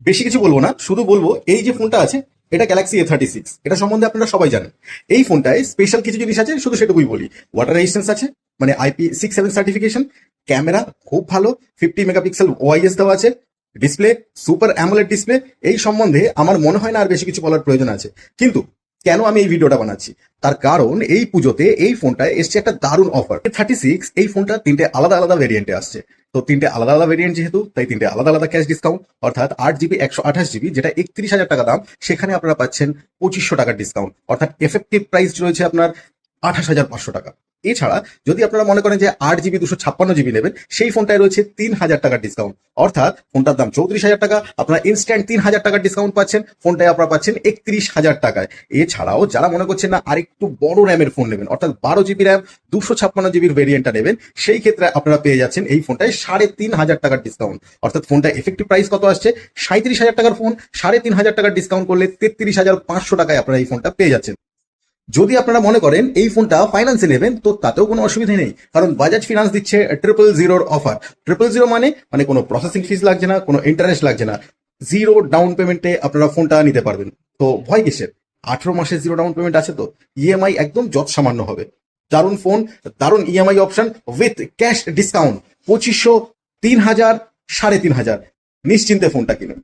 বেশি কিছু বলবো না, শুধু বলবো এই যে ফোনটা আছে এটা গ্যালাক্সি A36। এটা সম্বন্ধে আপনারা সবাই জানেন। এই ফোনটায় স্পেশাল কিছু জিনিস আছে, শুধু সেটুকুই বলি। ওয়াটার রেজিস্ট্যান্স আছে, মানে IP67 সার্টিফিকেশন। ক্যামেরা খুব ভালো, 50 মেগাপিক্সেল ওআইএস দেওয়া আছে। Display super AMOLED display. এই সম্বন্ধে আমার মনে হয় না আর বেশি কিছু বলার প্রয়োজন আছে। কিন্তু কেন আমি এই ভিডিওটা বানাচ্ছি, তার কারণ এই পুজোতে এই ফোনটায় এসছে একটা দারুণ অফার। A36 এই ফোনটা তিনটে আলাদা আলাদা ভেরিয়েন্টে আসছে। তো তিনটে আলাদা আলাদা ভেরিয়েন্ট যেহেতু, তাই তিনটে আলাদা আলাদা ক্যাশ ডিসকাউন্ট। অর্থাৎ 8 জিবি 128 জিবি যেটা 31,000 টাকা দাম, সেখানে আপনারা পাচ্ছেন 2500 টাকার ডিসকাউন্ট। অর্থাৎ এফেক্টিভ প্রাইস রয়েছে আপনার 28,500 টাকা। এছাড়া যদি আপনারা মনে করেন যে 8 জিবি 256 জিবি নেবেন, সেই ফোনটায় রয়েছে 3,000 টাকার ডিসকাউন্ট। অর্থাৎ ফোনটার দাম 34,000 টাকা, আপনারা ইনস্ট্যান্ট 3,000 টাকার ডিসকাউন্ট পাচ্ছেন। ফোনটায় আপনারা পাচ্ছেন 31,000 টাকায়। এছাড়াও যারা মনে করছেন না আরেকটু বড় র্যামের ফোন নেবেন, অর্থাৎ 12 জিবি র্যাম 256 জিবির ভেরিয়েন্টটা নেবেন, সেই ক্ষেত্রে আপনারা পেয়ে যাচ্ছেন এই ফোনটায় 3,500 টাকার ডিসকাউন্ট। অর্থাৎ ফোনটা এফেক্টিভ প্রাইস কত আসছে? 37,000 টাকার ফোন 3,500 টাকার ডিসকাউন্ট করলে 33,500 টাকায় আপনারা এই ফোনটা পেয়ে যাচ্ছেন। যদি আপনারা মনে করেন এই ফোনটা ফাইন্যান্সে নেবেন, তো তাতেও কোনো অসুবিধা নেই, কারণ বাজাজ ফিনান্স দিচ্ছে 000 অফার। 000 মানে কোনো প্রসেসিং ফিস লাগছে না, কোনো ইন্টারেস্ট লাগছে না। জিরো ডাউন পেমেন্টে আপনারা ফোনটা নিতে পারবেন। তো ভয় কিসের? 18 মাসের জিরো ডাউন পেমেন্ট আছে, তো ইএমআই একদম যত সামান্য হবে। দারুণ ফোন, দারুণ EMI option with cash discount. 2500, 3,000, 3,500, নিশ্চিন্তে ফোনটা কিনুন।